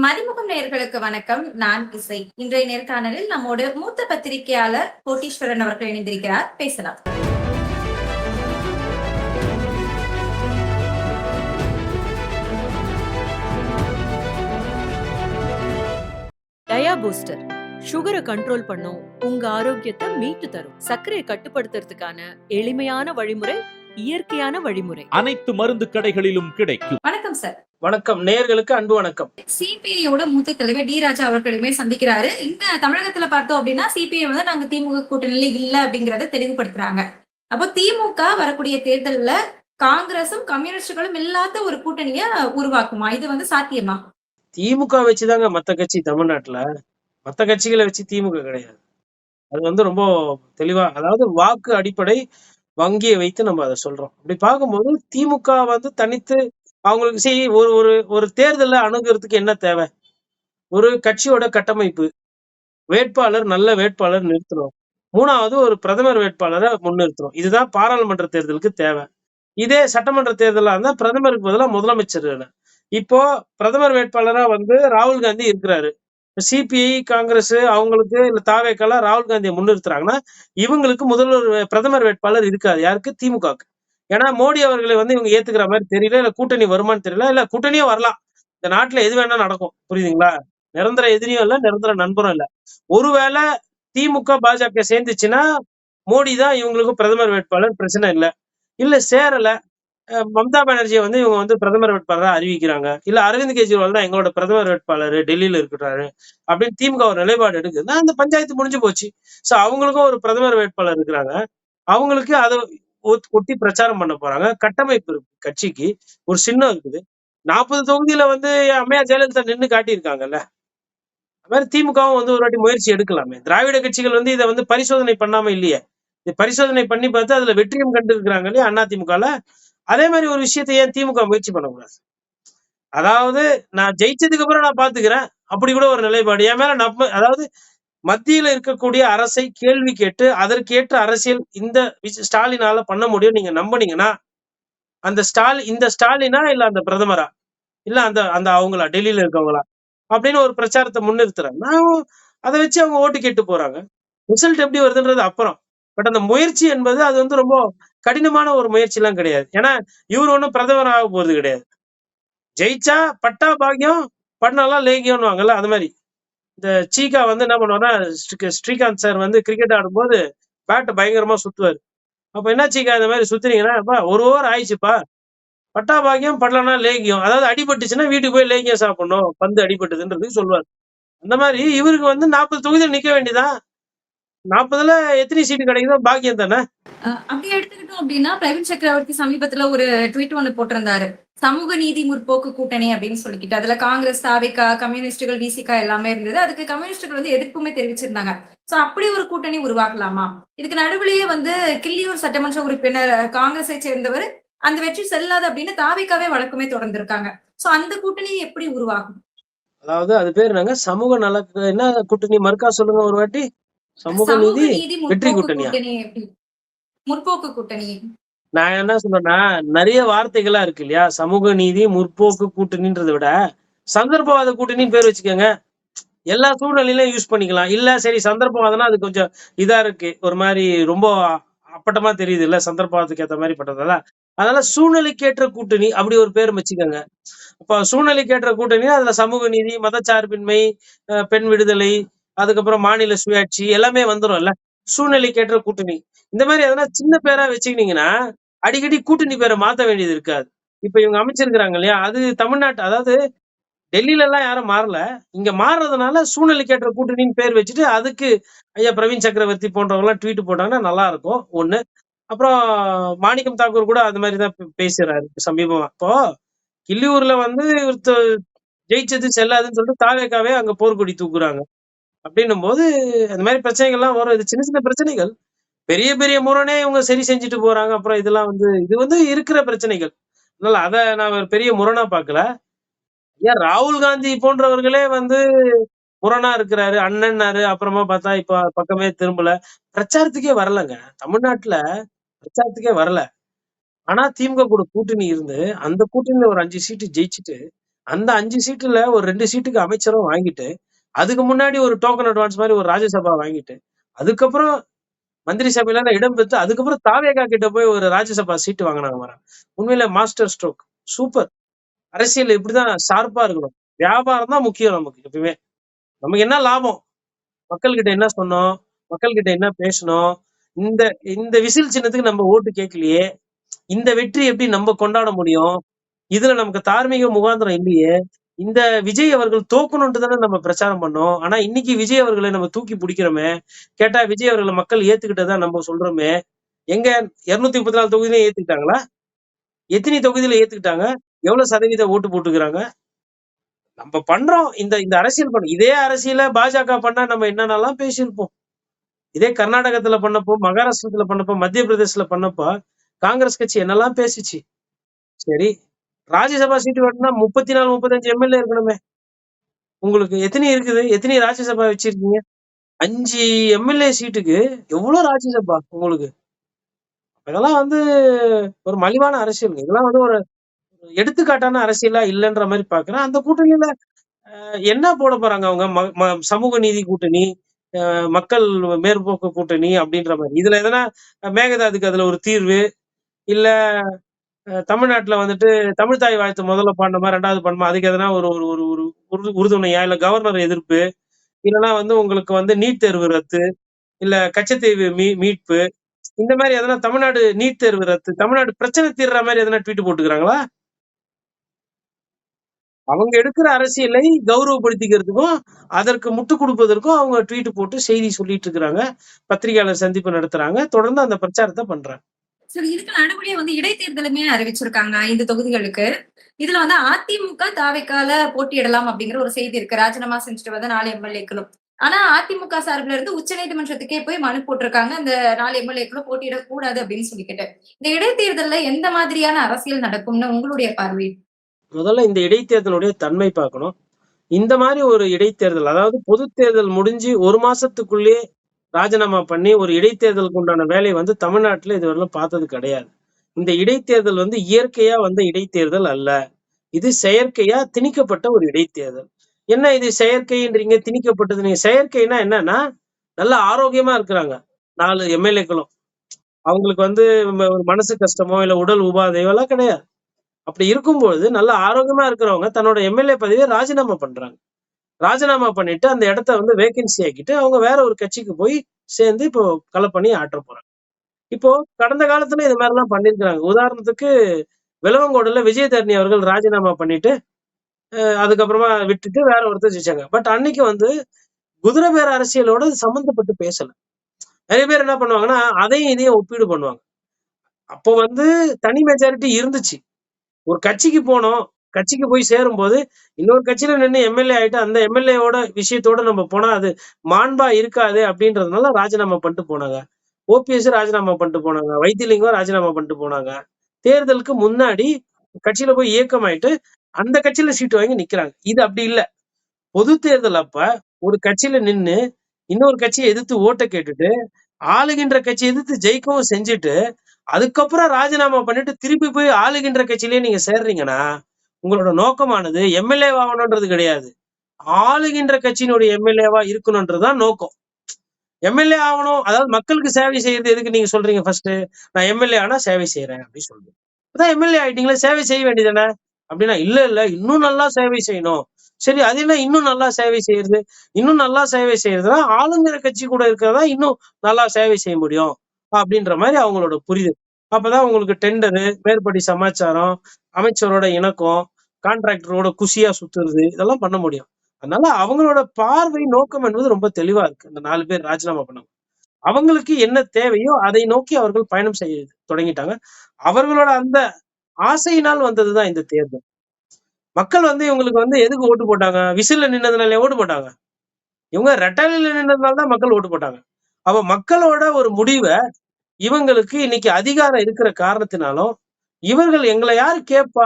மதிமுகம் நேயர்களுக்கு வணக்கம். நான் இசை. இன்றைய நேர்காணலில் நம்மோடு மூத்த பத்திரிகையாளர் கோட்டீஸ்வரன் அவர்கள் இணைந்திருக்கிறார். பேசலாம். டயா பூஸ்டர் சுகரை கண்ட்ரோல் பண்ணும், உங்க ஆரோக்கியத்தை மீட்டு தரும். சர்க்கரையை கட்டுப்படுத்துறதுக்கான எளிமையான வழிமுறை, இயற்கையான வழிமுறை. அனைத்து மருந்து கடைகளிலும் கிடைக்கும். வணக்கம் சார். வணக்கம், நேயர்களுக்கு அன்பு வணக்கம். சிபிஐயோட மூத்த தலைவர் டி ராஜா அவர்களுமே சந்திக்கிறாரு. இந்த தமிழகத்துல பார்த்தோம் அப்படின்னா சிபிஐ வந்து நாங்க திமுக கூட்டணியில இல்ல அப்படிங்கறத தெளிவுபடுத்துறாங்க. அப்போ திமுக வரக்கூடிய தேர்தல்ல காங்கிரசும் கம்யூனிஸ்டுகளும் இல்லாத ஒரு கூட்டணிய உருவாக்குமா? இது வந்து சாத்தியமா? திமுக வச்சுதாங்க மத்த கட்சி தமிழ்நாட்டுல. மத்த கட்சிகளை வச்சு திமுக கிடையாது. அது வந்து ரொம்ப தெளிவா, அதாவது வாக்கு அடிப்படை வங்கியை வைத்து நம்ம அதை சொல்றோம். அப்படி பார்க்கும்போது திமுக வந்து தனித்து அவங்களுக்கு ஒரு ஒரு ஒரு தேர்தலை அணுகிறதுக்கு என்ன தேவை? ஒரு கட்சியோட கட்டமைப்பு, வேட்பாளர், நல்ல வேட்பாளர் நிறுத்தணும். மூணாவது ஒரு பிரதமர் வேட்பாளரை முன்னிறுத்தணும். இதுதான் பாராளுமன்ற தேர்தலுக்கு தேவை. இதே சட்டமன்ற தேர்தலா இருந்தா பிரதமருக்கு பதிலாக முதலமைச்சர். இப்போ பிரதமர் வேட்பாளரா வந்து ராகுல் காந்தி இருக்கிறாரு. சிபிஐ, காங்கிரஸ் அவங்களுக்கு இல்ல தாவேக்கெல்லாம் ராகுல் காந்தியை முன்னிறுத்துறாங்கன்னா இவங்களுக்கு முதல்வர் பிரதமர் வேட்பாளர் இருக்காது. யாருக்கு? திமுகவுக்கு. ஏன்னா மோடி அவர்களை வந்து இவங்க ஏத்துக்கிற மாதிரி தெரியல, இல்ல கூட்டணி வருமானு தெரியல, இல்ல கூட்டணியே வரலாம். இந்த நாட்டுல எது வேணா நடக்கும், புரியுதுங்களா? நிரந்தர எதிரியும் இல்ல, நிரந்தர நண்பரும் இல்ல. ஒருவேளை திமுக பாஜக சேர்ந்துச்சுன்னா மோடி தான் இவங்களுக்கு பிரதமர் வேட்பாளர், பிரச்சனை இல்லை. இல்ல சேரல, மம்தா பானர்ஜியை வந்து இவங்க வந்து பிரதமர் வேட்பாளராக அறிவிக்கிறாங்க. இல்ல அரவிந்த் கெஜ்ரிவால் தான் எங்களோட பிரதமர் வேட்பாளர், டெல்லியில இருக்கிறாரு அப்படின்னு திமுக ஒரு நிலைப்பாடு எடுக்குதுன்னா அந்த பஞ்சாயத்து முடிஞ்சு போச்சு. சோ அவங்களுக்கும் ஒரு பிரதமர் வேட்பாளர் இருக்கிறாங்க. அவங்களுக்கு அதை ஒட்டி பிரச்சாரம் பண்ண போறாங்க. கட்டமைப்பு இருக்கு கட்சிக்கு, ஒரு சின்னம் இருக்குது. 40 தொகுதியில வந்து அம்மையா ஜெயலலிதா நின்று காட்டியிருக்காங்கல்ல. அது மாதிரி திமுகவும் வந்து ஒரு வாட்டி முயற்சி எடுக்கலாமே. திராவிட கட்சிகள் வந்து இதை வந்து பரிசோதனை பண்ணாம இல்லையே. பரிசோதனை பண்ணி பார்த்து அதுல வெற்றியும் கண்டு இருக்கிறாங்க இல்லையா அதிமுகல. அதே மாதிரி ஒரு விஷயத்தை ஏன் திமுக முயற்சி பண்ணக்கூடாது? அதாவது நான் ஜெயிச்சதுக்கு அப்புறம் நான் பாத்துக்கிறேன், அப்படி கூட ஒரு நிலைப்பாடு என் மேல அதாவது மத்தியில இருக்கக்கூடிய அரசை கேள்வி கேட்டு அதற்கேற்ற அரசியல் இந்த ஸ்டாலினால பண்ண முடியும் நீங்க நம்பினீங்கன்னா, அந்த இந்த ஸ்டாலினா இல்ல அந்த பிரதமரா இல்ல அந்த அந்த அவங்களா டெல்லியில இருக்கவங்களா அப்படின்னு ஒரு பிரச்சாரத்தை முன்னிறுத்துறாங்க. அதை வச்சு அவங்க ஓட்டு கேட்டு போறாங்க. ரிசல்ட் எப்படி வருதுன்றது அப்புறம். பட் அந்த முயற்சி என்பது அது வந்து ரொம்ப கடினமான ஒரு முயற்சி எல்லாம் கிடையாது. ஏன்னா இவர் ஒண்ணும் பிரதமர் ஆக போறது கிடையாது. ஜெயிச்சா பட்டா பாக்கியம், பண்ணலாம் லேகியம்னுவாங்கல்ல. அது மாதிரி இந்த சீகா வந்து என்ன பண்ணுவாருன்னா, ஸ்ரீகாந்த் சார் வந்து கிரிக்கெட் ஆடும்போது பேட்டை பயங்கரமா சுத்துவாரு. அப்ப என்ன சீகா இந்த மாதிரி சுத்துறீங்கன்னா, ஒரு ஓவர் ஆயிடுச்சுப்பா, பட்டா பாக்கியம், படலனா லேகியம். அதாவது அடிபட்டுச்சுன்னா வீட்டுக்கு போய் லேகியம் சாப்பிடணும், பந்து அடிபட்டுதுன்றது சொல்லுவாரு. அந்த மாதிரி இவருக்கு வந்து 40 தொகுதியில் நிக்க வேண்டியதான். 40ல எத்தனை சீட்டு கிடைக்குதோ பாக்கியம் தானே. அப்படி எடுத்துக்கிட்டோம் அப்படின்னா பிரவீன் சக்கரவர்த்தி சமீபத்துல ஒரு ட்வீட் ஒண்ணு போட்டிருந்தாரு. சமூக நீதி முற்போக்கு கூட்டணி அப்படின்னு சொல்லிக்கிட்டு அதுல காங்கிரஸ், தாவேகா, கம்யூனிஸ்டுகள், விசிகா எல்லாமே இருந்தது. அதுக்கு கம்யூனிஸ்டுகள் வந்து எதிர்ப்புமே தெரிவிச்சிருந்தாங்க. சோ அப்படி ஒரு கூட்டணி உருவாக்கலாமா? இதுக்கு நடுவுலயே வந்து கிள்ளியூர் சட்டமன்ற உறுப்பினர் காங்கிரஸை சேர்ந்தவர் அந்த வெற்றி செல்லாது அப்படின்னு தாவேகாவே வழக்குமே தொடர்ந்து இருக்காங்க. சோ அந்த கூட்டணி எப்படி உருவாகும்? அதாவது அது பேர் என்னங்க, சமூக நல என்ன கூட்டணி? மறுக்கா சொல்லுங்க ஒரு வாட்டி. சமூக நீதி வெற்றி கூட்டணியா? முற்போக்கு கூட்டணி. நான் என்ன சொல்றேன்னா, நிறைய வார்த்தைகளா இருக்கு இல்லையா? சமூக நீதி முற்போக்கு கூட்டணின்றதை விட சந்தர்ப்பவாத கூட்டணின்னு பேர் வச்சுக்கோங்க. எல்லா சூழ்நிலையிலும் யூஸ் பண்ணிக்கலாம். இல்ல சரி சந்தர்ப்பவாதம்னா அது கொஞ்சம் இதா இருக்கு, ஒரு மாதிரி ரொம்ப அப்பட்டமா தெரியுது இல்ல, சந்தர்ப்பவாதத்துக்கு ஏற்ற மாதிரி பட்டதால. அதனால சூழ்நிலைக்கேற்ற கூட்டணி அப்படி ஒரு பேர் வச்சுக்கோங்க. அப்ப சூழ்நிலைக்கேற்ற கூட்டணி அதுல சமூக நீதி, மதச்சார்பின்மை, பெண் விடுதலை, அதுக்கப்புறம் மாநில சுயாட்சி எல்லாமே வந்துடும் இல்ல. சூழ்நிலைக்கேற்ற கூட்டணி. இந்த மாதிரி எதனா சின்ன பேரா வச்சுக்கிட்டீங்கன்னா அடிக்கடி கூட்டணி பேரை மாத்த வேண்டியது இருக்காது. இப்ப இவங்க அமைச்சிருக்கிறாங்க இல்லையா, அது தமிழ்நாட்டு, அதாவது டெல்லியில எல்லாம் யாரும் மாறல. இங்க மாறுறதுனால சூழ்நிலைக்கேற்ற கூட்டணின்னு பேர் வச்சுட்டு அதுக்கு ஐயா பிரவீன் சக்கரவர்த்தி போன்றவங்க எல்லாம் ட்வீட் போட்டாங்கன்னா நல்லா இருக்கும் ஒண்ணு. அப்புறம் மாணிக்கம் தாக்கூர் கூட அது மாதிரிதான் பேசுறாரு சமீபமா. இப்போ கிள்ளியூர்ல வந்து ஜெயிச்சது செல்லாதுன்னு சொல்லிட்டு தாவேக்காவே அங்க போர்க்கொடி தூக்குறாங்க. அப்படின்னும் போது அந்த மாதிரி பிரச்சனைகள்லாம் வரும். இது சின்ன சின்ன பிரச்சனைகள். பெரிய பெரிய முரணே இவங்க சரி செஞ்சுட்டு போறாங்க. அப்புறம் இதெல்லாம் வந்து இது வந்து இருக்கிற பிரச்சனைகள். அதனால அதை நான் ஒரு பெரிய முரணா பார்க்கல. ஏன் ராகுல் காந்தி போன்றவர்களே வந்து முரணா இருக்கிறாரு, அண்ணன்னாரு, அப்புறமா பார்த்தா இப்ப பக்கமே திரும்பல. பிரச்சாரத்துக்கே வரலங்க தமிழ்நாட்டுல. பிரச்சாரத்துக்கே வரல. ஆனா திமுக கூட கூட்டணி இருந்து அந்த கூட்டணியில ஒரு 5 சீட்டு ஜெயிச்சுட்டு அந்த 5 சீட்டுல ஒரு 2 சீட்டுக்கு அமைச்சரும் வாங்கிட்டு, அதுக்கு முன்னாடி ஒரு டோக்கன் அட்வான்ஸ் மாதிரி ஒரு ராஜ்யசபா வாங்கிட்டு, அதுக்கப்புறம் மந்திரி சபையில இடம் பெற்று, அதுக்கப்புறம் தாவேகா கிட்ட போய் ஒரு ராஜ்யசபா சீட்டு வாங்கினாங்க பாருங்க. உண்மையில மாஸ்டர் ஸ்ட்ரோக். சூப்பர். அரசியல் இப்படிதான் ஷார்ப்பா இருக்கணும். வியாபாரம் தான் முக்கியம் நமக்கு எப்பவுமே. நமக்கு என்ன லாபம்? மக்கள் கிட்ட என்ன சொன்னோம்? மக்கள் கிட்ட என்ன பேசணும்? இந்த இந்த விசில் சின்னத்துக்கு நம்ம ஓட்டு கேட்கலையே. இந்த வெற்றி எப்படி நம்ம கொண்டாட முடியும்? இதுல நமக்கு தார்மீக முகாந்திரம் இல்லையே. இந்த விஜய் அவர்கள் தோக்கணும்ட்டு தானே நம்ம பிரச்சாரம் பண்ணோம். ஆனா இன்னைக்கு விஜய் அவர்களை நம்ம தூக்கி பிடிக்கிறோமே. கேட்டா விஜய் அவர்களை மக்கள் ஏத்துக்கிட்டதா நம்ம சொல்றோமே. எங்க 234 தொகுதியிலும் ஏத்துக்கிட்டாங்களா? எத்தனை தொகுதியில ஏத்துக்கிட்டாங்க? எவ்வளவு சதவீத ஓட்டு போட்டுக்கிறாங்க? நம்ம பண்றோம். இந்த இந்த அரசியல் பண்ண இதே அரசியல பாஜக பண்ணா நம்ம என்னென்னலாம் பேசியிருப்போம். இதே கர்நாடகத்துல பண்ணப்போ, மகாராஷ்டிரத்துல பண்ணப்போ, மத்திய பிரதேசல பண்ணப்போ, காங்கிரஸ் கட்சி என்னெல்லாம் பேசிச்சு. சரி. ராஜ்யசபா சீட்டு வேணும்னா 34, 35 எம்எல்ஏ இருக்கணுமே. உங்களுக்கு எத்தனை இருக்குது? எத்தனை ராஜ்யசபா வச்சிருக்கீங்க? 5 எம்எல்ஏ சீட்டுக்கு எவ்வளவு ராஜ்யசபா உங்களுக்கு? இதெல்லாம் ஒரு மலிவான அரசியல். இதெல்லாம் ஒரு எடுத்துக்காட்டான அரசியலா இல்லன்ற மாதிரி பாக்குறேன். அந்த கூட்டணியில என்ன போட போறாங்க அவங்க? சமூக நீதி கூட்டணி, மக்கள் மேற்போக்கு கூட்டணி அப்படின்ற மாதிரி. இதுல எதனா மேகதாதுக்கு அதுல ஒரு தீர்வு, இல்ல தமிழ்நாட்டுல தமிழ் தாய் வாழ்த்து முதல்ல பாடணுமா, 2வது பாடணுமா, அதுக்கு எதனா ஒரு ஒரு ஒரு ஒரு உறுதுணையா, இல்ல கவர்னர் எதிர்ப்பு, இல்லைன்னா உங்களுக்கு நீட் தேர்வு ரத்து, இல்ல கச்சத்தீவு மீட்பு, இந்த மாதிரி எதனா தமிழ்நாடு நீட் தேர்வு ரத்து, தமிழ்நாடு பிரச்சனை தீர்ற மாதிரி எதனா ட்வீட் போட்டுக்கிறாங்களா? அவங்க எடுக்கிற அரசியலை கௌரவப்படுத்திக்கிறதுக்கும் அதற்கு முட்டு கொடுப்பதற்கும் அவங்க ட்வீட் போட்டு செய்தி சொல்லிட்டு இருக்கிறாங்க. பத்திரிகையாளர் சந்திப்பு நடத்துறாங்க. தொடர்ந்து அந்த பிரச்சாரத்தை பண்றாங்க. சரி, இதுக்கு நடுவுலயே இடைத்தேர்தலுமே அறிவிச்சிருக்காங்க 5 தொகுதிகளுக்கு. இதுல அதிமுக தாவேக்கால போட்டியிடலாம் அப்படிங்கிற ஒரு செய்தி இருக்கு. ராஜினாமா செஞ்சுட்டு வந்த 4 எம்எல்ஏக்களும். ஆனா அதிமுக சார்பில இருந்து உச்சநீதிமன்றத்துக்கே போய் மனு போட்டிருக்காங்க. அந்த 4 எம்எல்ஏக்களும் போட்டியிடக்கூடாது அப்படின்னு சொல்லிக்கிட்டு. இந்த இடைத்தேர்தல்ல எந்த மாதிரியான அரசியல் நடக்கும்னு உங்களுடைய பார்வை? முதல்ல இந்த இடைத்தேர்தலுடைய தன்மை பார்க்கணும். இந்த மாதிரி ஒரு இடைத்தேர்தல், அதாவது பொது தேர்தல் முடிஞ்சு 1 மாசத்துக்குள்ளேயே ராஜினாமா பண்ணி ஒரு இடைத்தேர்தலுக்கு உண்டான வேலையை தமிழ்நாட்டுல இதுவரையிலும் பார்த்தது கிடையாது. இந்த இடைத்தேர்தல் இயற்கையா வந்த இடைத்தேர்தல் அல்ல. இது செயற்கையா திணிக்கப்பட்ட ஒரு இடைத்தேர்தல். என்ன இது செயற்கைன்றீங்க, திணிக்கப்பட்டது? நீங்க செயற்கைனா என்னன்னா, நல்ல ஆரோக்கியமா இருக்கிறாங்க 4 எம்எல்ஏக்களும். அவங்களுக்கு ஒரு மனசு கஷ்டமோ இல்ல உடல் உபாதையோ எல்லாம் கிடையாது. அப்படி இருக்கும்போது நல்ல ஆரோக்கியமா இருக்கிறவங்க தன்னோட எம்எல்ஏ பதவியை ராஜினாமா பண்றாங்க. ராஜினாமா பண்ணிட்டு அந்த இடத்த வேகன்சி ஆக்கிட்டு அவங்க வேற ஒரு கட்சிக்கு போய் சேர்ந்து இப்போ களப்பணி ஆற்ற போறாங்க. இப்போ கடந்த காலத்துல இது மாதிரி எல்லாம் பண்ணிருக்கிறாங்க. உதாரணத்துக்கு விளவங்கோடுல விஜயதரணி அவர்கள் ராஜினாமா பண்ணிட்டு அதுக்கப்புறமா விட்டுட்டு வேற ஒருத்தர் ஜெயிச்சாங்க. பட் அன்னைக்கு குதிரை பேர அரசியலோட சம்பந்தப்பட்டு பேசல. நிறைய பேர் என்ன பண்ணுவாங்கன்னா அதையும் இதையும் ஒப்பீடு பண்ணுவாங்க. அப்போ தனி மெஜாரிட்டி இருந்துச்சு. ஒரு கட்சிக்கு போனோம், கட்சிக்கு போய் சேரும்போது இன்னொரு கட்சியில நின்று எம்எல்ஏ ஆயிட்டு அந்த எம்எல்ஏவோட விஷயத்தோட நம்ம போனா அது மாண்பா இருக்காது அப்படின்றதுனால ராஜினாமா பண்ணிட்டு போனாங்க. ஓபிஎஸ் ராஜினாமா பண்ணிட்டு போனாங்க. வைத்திலிங்கம் ராஜினாமா பண்ணிட்டு போனாங்க. தேர்தலுக்கு முன்னாடி கட்சியில போய் இயக்கமாயிட்டு அந்த கட்சியில சீட்டு வாங்கி நிக்கிறாங்க. இது அப்படி இல்ல. பொது தேர்தல் அப்ப ஒரு கட்சியில நின்னு இன்னொரு கட்சியை எதிர்த்து ஓட்ட கேட்டுட்டு ஆளுகின்ற கட்சியை எதிர்த்து ஜெயிக்கவும் செஞ்சுட்டு அதுக்கப்புறம் ராஜினாமா பண்ணிட்டு திருப்பி போய் ஆளுகின்ற கட்சியிலேயே நீங்க சேர்றீங்கன்னா உங்களோட நோக்கமானது எம்எல்ஏ ஆகணும்ன்றது கிடையாது. ஆளுகின்ற கட்சியினுடைய எம்எல்ஏவா இருக்கணும்ன்றதுதான் நோக்கம். எம்எல்ஏ ஆகணும், அதாவது மக்களுக்கு சேவை செய்யறது எதுக்கு நீங்க சொல்றீங்க? ஃபர்ஸ்ட் நான் எம்எல்ஏ ஆனா சேவை செய்யறேன் அப்படின்னு சொல்றேன். அதான் எம்எல்ஏ ஆயிட்டீங்களா, சேவை செய்ய வேண்டியதானே அப்படின்னா, இல்ல இன்னும் நல்லா சேவை செய்யணும். சரி, அது என்ன இன்னும் நல்லா சேவை செய்யறது? இன்னும் நல்லா சேவை செய்யறதுன்னா ஆளுங்கிற கட்சி கூட இருக்கிறதா இன்னும் நல்லா சேவை செய்ய முடியும் அப்படின்ற மாதிரி அவங்களோட புரிதல். அப்பதான் உங்களுக்கு டெண்டரு, மேற்படி சமாச்சாரம், அமைச்சரோட இணக்கம், கான்ட்ராக்டரோட குஷியா சுத்துறது, இதெல்லாம் பண்ண முடியும். அதனால அவங்களோட பார்வை நோக்கம் என்பது ரொம்ப தெளிவா இருக்கு. இந்த 4 பேர் ராஜினாமா பண்ணாங்க. அவங்களுக்கு என்ன தேவையோ அதை நோக்கி அவர்கள் பயணம் செய்ய தொடங்கிட்டாங்க. அவர்களோட அந்த ஆசையினால் வந்ததுதான் இந்த தேர்தல். மக்கள் இவங்களுக்கு எதுக்கு ஓட்டு போட்டாங்க? விசில்ல நின்னதுனால ஓட்டு போட்டாங்க. இவங்க ரெட்டாலில நின்னதுனாலதான் மக்கள் ஓட்டு போட்டாங்க. அப்ப மக்களோட ஒரு முடிவை இவங்களுக்கு இன்னைக்கு அதிகாரம் இருக்கிற காரணத்தினாலும் இவர்கள் எங்களை யாரு கேட்பா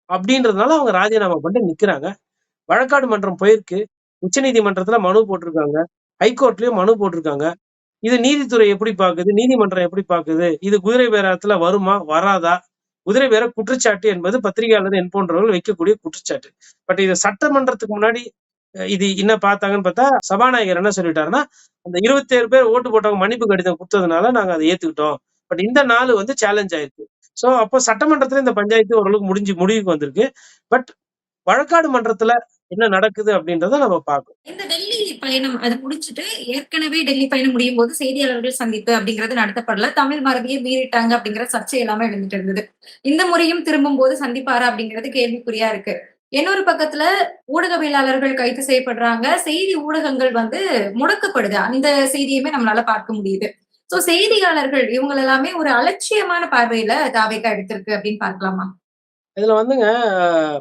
அப்படின்றதுனால அவங்க ராஜினாமா பண்ணிட்டு நிக்கிறாங்க. வழக்காடு மன்றம் போயிருக்கு. உச்ச நீதிமன்றத்துல மனு போட்டிருக்காங்க. ஹைகோர்ட்லயும் மனு போட்டிருக்காங்க. இது நீதித்துறை எப்படி பாக்குது, நீதிமன்றம் எப்படி பாக்குது, இது குதிரை பேரத்துல வருமா வராதா, குதிரை பேர குற்றச்சாட்டு என்பது பத்திரிகையாளர் என் போன்றவர்கள் வைக்கக்கூடிய குற்றச்சாட்டு. பட் இது சட்டமன்றத்துக்கு முன்னாடி இது என்ன பார்த்தாங்கன்னு பார்த்தா, சபாநாயகர் என்ன சொல்லிட்டாருன்னா, அந்த 27 பேர் ஓட்டு போட்டவங்க மன்னிப்பு கடிதம் குடுத்ததுனால நாங்க அத ஏத்துக்கிட்டோம். பட் இந்த நாள் வந்து சேலஞ்ச் ஆயிருக்கு. சோ அப்போ சட்டமன்றத்துல இந்த பஞ்சாயத்து ஓரளவுக்கு முடிவுக்கு வந்திருக்கு. பட் வழக்காடு மன்றத்துல என்ன நடக்குது அப்படின்றத நம்ம பார்க்கணும். இந்த டெல்லி பயணம் அது முடிச்சுட்டு ஏற்கனவே டெல்லி பயணம் முடியும் போது செய்தியாளர்கள் சந்திப்பு அப்படிங்கிறது நடத்தப்படல. தமிழ் மரபையே மீறிட்டாங்க அப்படிங்கிற சர்ச்சை எல்லாமே எழுந்துட்டு இருந்தது. இந்த முறையும் திரும்பும் போது சந்திப்பாரா அப்படிங்கிறது கேள்விக்குறியா இருக்கு. இன்னொரு பக்கத்துல ஊடகவியலாளர்கள் கைது செய்யப்படுறாங்க. செய்தி ஊடகங்கள் வந்து முடக்கப்படுது. அந்த செய்தியுமே நம்மளால பார்க்க முடியுது. சோ செய்தியாளர்கள் இவங்க எல்லாமே ஒரு அலட்சியமான பார்வையில தாவேகா எடுத்திருக்கு அப்படின்னு பார்க்கலாமா? இதுல வந்துங்க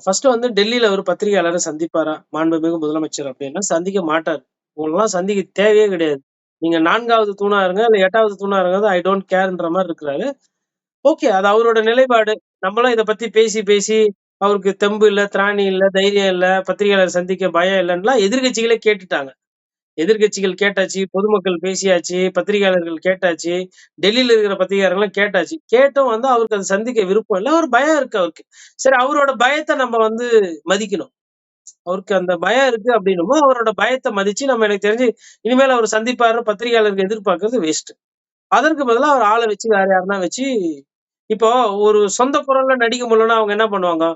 ஃபர்ஸ்ட் வந்து டெல்லியில ஒரு பத்திரிகையாளரை சந்திப்பாரா மாண்புமிகு முதலமைச்சர் அப்படின்னா சந்திக்க மாட்டார். உங்களெல்லாம் சந்திக்க தேவையே கிடையாது. நீங்க 4வது தூணா இருங்க இல்ல 8வது தூணா இருங்க, ஐ டோன்ட் கேர்ன்ற மாதிரி இருக்கிறாரு. ஓகே, அது அவரோட நிலைப்பாடு. நம்மளும் இத பத்தி பேசி பேசி அவருக்கு தெம்பு இல்ல, திராணி இல்ல, தைரியம் இல்ல, பத்திரிகையாளர் சந்திக்க பயம் இல்லன்னுலாம் எதிர்க்கட்சிகளே கேட்டுட்டாங்க. எதிர்க்கட்சிகள் கேட்டாச்சு, பொதுமக்கள் பேசியாச்சு, பத்திரிகையாளர்கள் கேட்டாச்சு, டெல்லியில இருக்கிற பத்திரிகையாளர்கள்லாம் கேட்டாச்சு. கேட்டும் வந்து அவருக்கு அது சந்திக்க விருப்பம் இல்ல. ஒரு பயம் இருக்கு அவருக்கு. சரி, அவரோட பயத்த நம்ம வந்து மதிக்கணும். அவருக்கு அந்த பயம் இருக்கு அப்படின்னுமோ, அவரோட பயத்த மதிச்சு நம்ம எனக்கு தெரிஞ்சு இனிமேல் அவர் சந்திப்பாருன்னு பத்திரிகையாளருக்கு எதிர்பார்க்கறது வேஸ்ட். அதற்கு பதிலா அவர் ஆள வச்சு வேற யாருன்னா வச்சு இப்போ ஒரு சொந்த குரல்ல நடிக்க முடியலன்னா அவங்க என்ன பண்ணுவாங்க?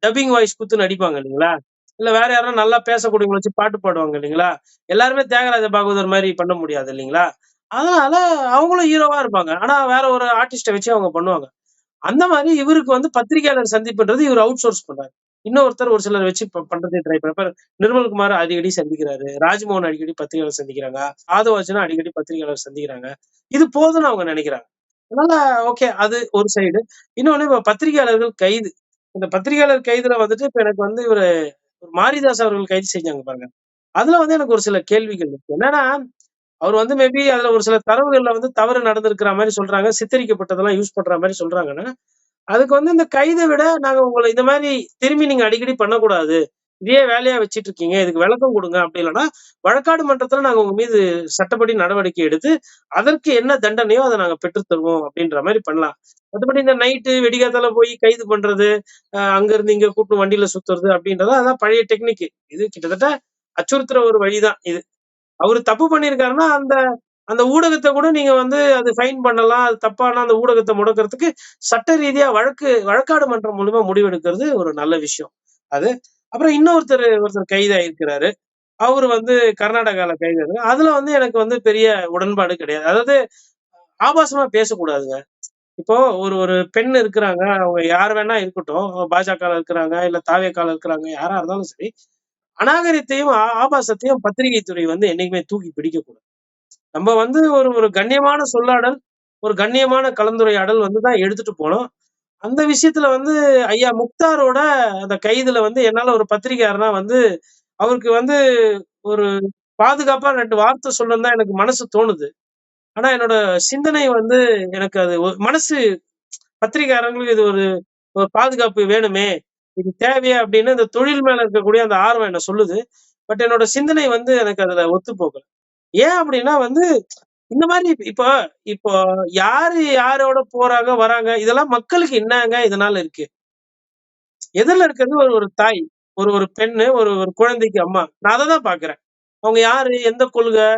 டப்பிங் வாய்ஸ் குடுத்து நடிப்பாங்க இல்லைங்களா? இல்ல வேற யாரோ நல்லா பேசக்கூடியவங்கள வச்சு பாட்டு பாடுவாங்க இல்லைங்களா? எல்லாருமே தியாகராஜ பாகவதர் மாரி பண்ண முடியாது இல்லைங்களா? அதனால அவங்களும் ஹீரோவா இருப்பாங்க. ஆனா வேற ஒரு ஆர்டிஸ்ட்ட வச்சு அவங்க பண்ணுவாங்க. அந்த மாரி இவருக்கு வந்து பத்திரிகையாளர் சந்திப்புன்றது இவரு அவுட் சோர்ஸ் பண்றாரு. இன்னொருத்தர் ஒரு சிலர் வச்சு பண்றதுக்கு ட்ரை பண்றாரு. நிர்மல்குமார் அடிக்கடி சந்திக்கிறாரு. ராஜ்மோகன் அடிக்கடி பத்திரிகையாளர் சந்திக்கிறாங்க. ஆதவ் அர்ஜுனா அடிக்கடி பத்திரிகையாளர் சந்திக்கிறாங்க. இது போதும்னு அவங்க நினைக்கிறாங்க. அதனால ஓகே, அது ஒரு சைடு. இன்னொன்னு இப்ப பத்திரிகையாளர்கள் கைது. இந்த பத்திரிகையாளர் கைதுல வந்துட்டு இப்ப எனக்கு வந்து இவரு மாரிதாஸ் அவர்கள் கைது செஞ்சாங்க பாருங்க. அதுல வந்து எனக்கு ஒரு சில கேள்விகள் இருக்கு. என்னன்னா, அவர் வந்து மேபி அதுல ஒரு சில தரவுகள்ல வந்து தவறு நடந்திருக்கிற மாரி சொல்றாங்க. சித்தரிக்கப்பட்டதெல்லாம் யூஸ் பண்ற மாரி சொல்றாங்கன்னா, அதுக்கு வந்து இந்த கைத விட நாங்க உங்கள இந்த மாரி திரும்பி நீங்க அடிக்கடி பண்ணக்கூடாது. இதே வேலையா வச்சுட்டு இருக்கீங்க. இதுக்கு விளக்கம் குடுங்க. அப்படி இல்லன்னா, வழக்காடு மன்றத்துல நாங்க உங்க மீது சட்டப்படி நடவடிக்கை எடுத்து, அதற்கு என்ன தண்டனையோ அத நாங்க பெற்றுத் தருவோம் அப்படின்ற மாரி பண்ணலாம். மத்தபடி இந்த நைட்டு விடிகாத்தால போய் கைது பண்றது, அங்க இருந்து இங்க கூட்டு வண்டியில சுத்துறது அப்படின்றது அதான் பழைய டெக்னிக். இது கிட்டத்தட்ட அச்சுறுத்துற ஒரு வழிதான் இது. அவரு தப்பு பண்ணியிருக்காருன்னா, அந்த அந்த ஊடகத்த கூட நீங்க வந்து அது ஃபைன் பண்ணலாம். அது தப்பான அந்த ஊடகத்த முடக்குறதுக்கு சட்ட ரீதியா வழக்காடு மன்றம் மூலியமா முடிவெடுக்கிறது ஒரு நல்ல விஷயம். அது. அப்புறம் ஒருத்தர் கைதாயிருக்கிறாரு. அவரு வந்து கர்நாடகால கைது. அதுல வந்து எனக்கு வந்து பெரிய உடன்பாடு கிடையாது. அதாவது ஆபாசமா பேசக்கூடாதுங்க. இப்போ ஒரு ஒரு பெண் இருக்கிறாங்க. அவங்க யார் வேணா இருக்கட்டும். பாஜகல இருக்கிறாங்க, இல்ல தாவேகால இருக்கிறாங்க. யாரா இருந்தாலும் சரி. அநாகரிகத்தையும், ஆபாசத்தையும் பத்திரிகை துறை வந்து என்னைக்குமே தூக்கி பிடிக்கக்கூடாது. நம்ம வந்து ஒரு ஒரு கண்ணியமான சொல்லாடல், ஒரு கண்ணியமான கலந்துரையாடல் வந்து தான் எடுத்துட்டு போனோம். அந்த விஷயத்துல வந்து ஐயா முக்தாரோட அந்த கைதுல வந்து என்னால ஒரு பத்திரிகையாளரா வந்து அவருக்கு வந்து ஒரு பாதுகாப்பா 2 வார்த்தை சொல்லணும்னு தான் எனக்கு மனசு தோணுது. ஆனா என்னோட சிந்தனை வந்து எனக்கு அது மனசு பத்திரிகையாளர்களுக்கு இது ஒரு ஒரு பாதுகாப்பு வேணுமே! இது தேவையா? அப்படின்னு இந்த தொழில் மேல இருக்கக்கூடிய அந்த ஆர்வம் என்ன சொல்லுது. பட் என்னோட சிந்தனை வந்து எனக்கு அதுல ஒத்து போகல. ஏன் அப்படின்னா வந்து, இந்த மாரி இப்போ இப்போ யாரு யாரோட போறாங்க, வராங்க, இதெல்லாம் மக்களுக்கு என்னங்க இதனால இருக்கு? எதிர்ல இருக்கிறது ஒரு ஒரு தாய், ஒரு ஒரு பெண்ணு, ஒரு ஒரு குழந்தைக்கு அம்மா. நான் அததான் பார்க்கிறேன். அவங்க யாரு? எந்த கொள்கை?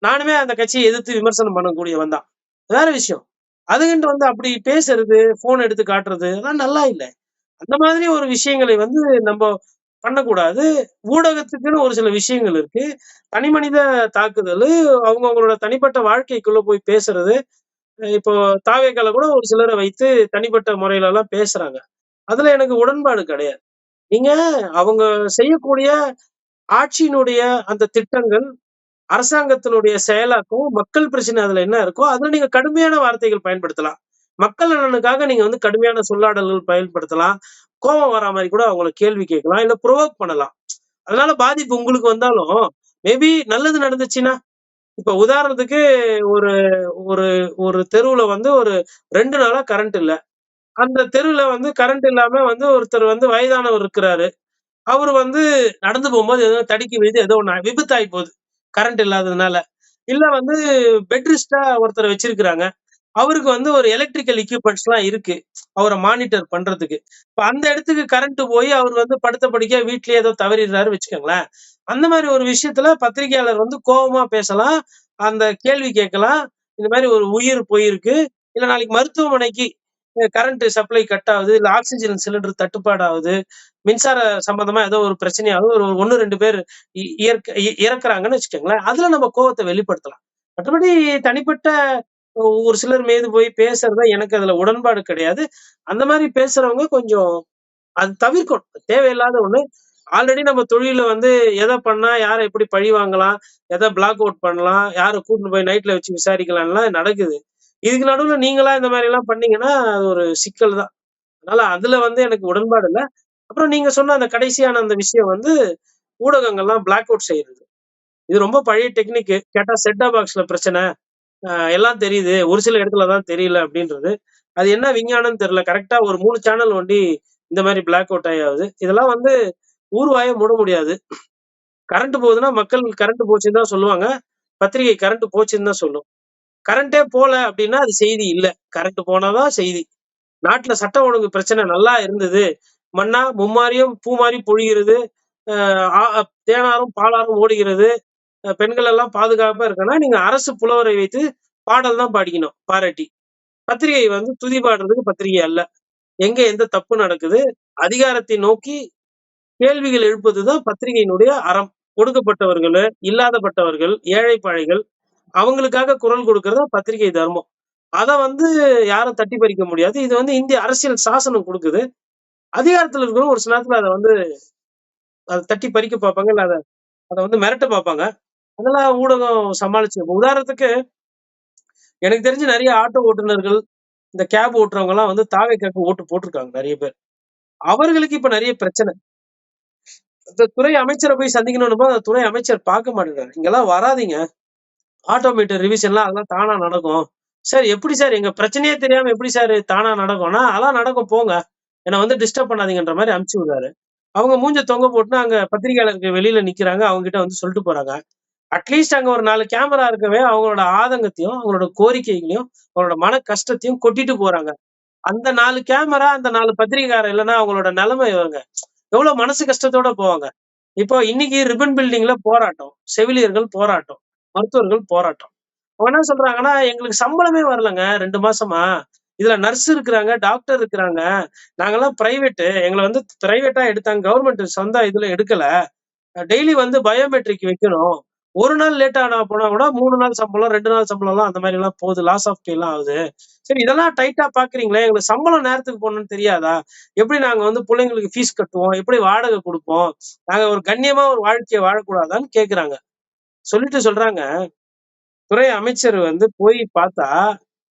நானுமே அந்த கட்சிய எதிர்த்து விமர்சனம் பண்ணக்கூடியவன் தான். வேற விஷயம். அதுக்குன்ட்டு வந்து அப்படி பேசுறது, ஃபோன் எடுத்து காட்டுறது, அதெல்லாம் நல்லா இல்ல. அந்த மாதிரி ஒரு விஷயங்களை வந்து நம்ப பண்ணக்கூடாது. ஊடகத்துக்குன்னு ஒரு சில விஷயங்கள் இருக்கு. தனிமனித தாக்குதலு, அவங்கவங்களோட தனிப்பட்ட வாழ்க்கைக்குள்ள போய் பேசுறது. இப்போ தாவேக்கால கூட ஒரு சிலர வைத்து தனிப்பட்ட முறையிலலாம் பேசுறாங்க. அதுல எனக்கு உடன்பாடு கிடையாது. நீங்க அவங்க செய்யக்கூடிய ஆட்சியினுடைய அந்த திட்டங்கள், அரசாங்கத்தினுடைய செயலாக்கம், மக்கள் பிரச்சனை அதுல என்ன இருக்கோ, அதுல நீங்க கடுமையான வார்த்தைகள் பயன்படுத்தலாம். மக்கள் நலனுக்காக நீங்க வந்து கடுமையான சொல்லாடல்கள் பயன்படுத்தலாம். கோவம் வரா மாரி கூட அவங்கள கேள்வி கேட்கலாம். இல்ல புரொவோக் பண்ணலாம். அதனால பாதிப்பு உங்களுக்கு வந்தாலும், மேபி நல்லது நடந்துச்சுன்னா, இப்ப உதாரணத்துக்கு ஒரு ஒரு ஒரு தெருவுல வந்து ஒரு 2 நாளா கரண்ட் இல்ல. அந்த தெருவுல வந்து கரண்ட் இல்லாம வந்து ஒருத்தர் வந்து வயதானவர் இருக்கிறாரு. அவரு வந்து நடந்து போம்போது ஏதோ தடுக்கி விழுது ஏதோ ஒண்ணு விபத்தாயி போகுது. கரண்ட் இல்லாததுனால. இல்ல வந்து பெட் ரெஸ்ட்டா ஒருத்தர வச்சிருக்கிறாங்க. அவருக்கு வந்து ஒரு எலக்ட்ரிக்கல் எக்யூப்மெண்ட்ஸ் எல்லாம் இருக்கு அவரை மானிட்டர் பண்றதுக்கு. இப்ப அந்த இடத்துக்கு கரண்ட் போய் அவர் வந்து படுத்த படுக்கையா வீட்லயே ஏதோ தவறிடுறாரு வச்சுக்கோங்களேன். அந்த மாதிரி ஒரு விஷயத்துல பத்திரிகையாளர் வந்து கோவமா பேசலாம், அந்த கேள்வி கேட்கலாம். இந்த மாதிரி ஒரு உயிர் போயிருக்கு, இல்ல நாளைக்கு மருத்துவமனைக்கு கரண்ட் சப்ளை கட் ஆகுது, இல்ல ஆக்சிஜன் சிலிண்டர் தட்டுப்பாடு ஆகுது, மின்சார சம்பந்தமா ஏதோ ஒரு பிரச்சனையாவது ஒரு 1, 2 பேர் இறக்குறாங்கன்னு வச்சுக்கோங்களேன். அதுல நம்ம கோவத்தை வெளிப்படுத்தலாம். மற்றபடி தனிப்பட்ட ஒரு சிலர் மீது போய் பேசுறத எனக்கு அதுல உடன்பாடு கிடையாது. அந்த மாதிரி பேசுறவங்க கொஞ்சம் அது தவிர்க்கணும். தேவையில்லாத ஒண்ணு. ஆல்ரெடி நம்ம தொழில்ல வந்து எத பண்ணா யார எப்படி பழி வாங்கலாம், எத பிளாக் அவுட் பண்ணலாம், யார கூட்டிட்டு போய் நைட்ல வச்சு விசாரிக்கலாம்லாம் நடக்குது. இதுக்கு நடுவுல நீங்களா இந்த மாதிரி எல்லாம் பண்ணீங்கன்னா அது ஒரு சிக்கல் தான். அதனால அதுல வந்து எனக்கு உடன்பாடு இல்ல. அப்புறம் நீங்க சொன்ன அந்த கடைசியான அந்த விஷயம் வந்து ஊடகங்கள்லாம் பிளாக் அவுட் செய்யறது. இது ரொம்ப பழைய டெக்னிக். கேட்டா செட் டாப் பாக்ஸ்ல பிரச்சனை. எல்லாம் தெரியுது. ஒரு சில இடத்துல தான் தெரியல அப்படின்றது. அது என்ன விஞ்ஞானம்னு தெரியல. கரெக்ட்டா ஒரு 3 சேனல் ஒண்டி இந்த மாரி பிளாக் அவுட் ஆகுது. இதெல்லாம் வந்து ஊர் வாய மூட முடியாது. கரண்ட் போகுதுன்னா மக்கள் கரண்ட் போச்சுன்னு தான் சொல்லுவாங்க. பத்திரிகை கரண்ட் போச்சுன்னு தான் சொல்லும். கரண்டே போல அப்படின்னா அது செய்தி இல்ல. கரண்ட் போனா தான் செய்தி. நாட்டுல சட்டம் ஒழுங்கு பிரச்சனை நல்லா இருந்தது. மன்னா மும்மாரியும் பூமாரி பொழிகிறது. அ ஆ தேனாரும் பாலாறும் ஓடுகிறது. பெண்கள் எல்லாம் பாதுகாப்பா இருக்கணும்னா, நீங்க அரசு புலவரை வைத்து பாடல் தான் பாடிக்கணும் பாராட்டி. பத்திரிகை வந்து துதி பாடுறதுக்கு பத்திரிகை அல்ல. எங்க எந்த தப்பு நடக்குது? அதிகாரத்தை நோக்கி கேள்விகள் எழுப்புவதுதான் பத்திரிகையினுடைய அறம். ஒடுக்கப்பட்டவர்களு, இல்லாதப்பட்டவர்கள், ஏழை பாழைகள் அவங்களுக்காக குரல் கொடுக்கிறது தான் பத்திரிகை தர்மம். அத வந்து யாரும் தட்டி பறிக்க முடியாது. இது வந்து இந்திய அரசியல் சாசனம் குடுக்குது. அதிகாரத்துல இருக்கிறவங்க ஒரு சில நேரத்துல அத வந்து அத தட்டி பறிக்க பார்ப்பாங்க. இல்ல அத அத வந்து மிரட்ட பார்ப்பாங்க. அதெல்லாம் ஊடகம் சமாளிச்சு உதாரணத்துக்கு எனக்கு தெரிஞ்சு நெறைய ஆட்டோ ஓட்டுநர்கள், இந்த கேப் ஓட்டுறவங்கலாம் வந்து தாவேக்காக்கு ஓட்டு போட்டுருக்காங்க நெறைய பேர். அவர்களுக்கு இப்ப நெறைய பிரச்சனை. இந்த துறை அமைச்சர போய் சந்திக்கணும்னும் போது, அந்த துறை அமைச்சர் பார்க்க மாட்டேங்கிறாரு. இங்கலாம் வராதீங்க. ஆட்டோமீட்டர் ரிவிஷன்லாம் அதெல்லாம் தானா நடக்கும். சார் எப்படி சார் எங்க பிரச்சனையே தெரியாம எப்படி சார் தானா நடக்கும்னா, அதெல்லாம் நடக்கும் போங்க. என்ன வந்து டிஸ்டர்ப் பண்ணாதீங்கன்ற மாரி அனுப்பிச்சு விடுறாரு. அவங்க மூஞ்ச தொங்க போட்டுன்னு அங்க பத்திரிகையாளர்கள் வெளியில நிக்கிறாங்க. அவங்க கிட்ட வந்து சொல்லிட்டு போறாங்க. அட்லீஸ்ட் அங்க ஒரு 4 கேமரா இருக்கவே அவங்களோட ஆதங்கத்தையும், அவங்களோட கோரிக்கைகளையும், அவங்களோட மன கஷ்டத்தையும் கொட்டிட்டு போறாங்க. அந்த 4 கேமரா, அந்த 4 பத்திரிகையாளர் இல்லன்னா அவங்களோட நிலைமை இவங்க. எவ்வளவு மனசு கஷ்டத்தோட போவாங்க. இப்போ இன்னைக்கு ரிப்பன் பில்டிங்ல போராட்டம். செவிலியர்கள் போராட்டம். மருத்துவர்கள் போராட்டம். அவங்க என்ன சொல்றாங்கன்னா, எங்களுக்கு சம்பளமே வரலங்க 2 மாசமா. இதுல நர்ஸ் இருக்கிறாங்க, டாக்டர் இருக்கிறாங்க. நாங்கலாம் பிரைவேட்டு. எங்கள வந்து பிரைவேட்டா எடுத்தாங்க. கவர்ன்மெண்ட் சொந்த இதுல எடுக்கல. டெய்லி வந்து பயோமெட்ரிக் வைக்கணும். 1 நாள் லேட் ஆனா போனா கூட 3 நாள் சம்பளம், 2 நாள் சம்பளம்லாம் அந்த மாரிலாம் போகுது. லாஸ் ஆஃப் பேலாம் ஆகுது. சரி இதெல்லாம் டைட்டா பார்க்குறீங்களே, எங்களுக்கு சம்பளம் நேரத்துக்கு போடணும்னு தெரியாதா? எப்படி நாங்க வந்து புள்ளைங்களுக்கு ஃபீஸ் கட்டுவோம்? எப்படி வாடகை குடுப்போம்? நாங்க ஒரு கண்ணியமா ஒரு வாழ்க்கைய வாழக்கூடாதான்னு கேட்குறாங்க. சொல்லிட்டு சொல்றாங்க, துறை அமைச்சர் வந்து போய் பார்த்தா,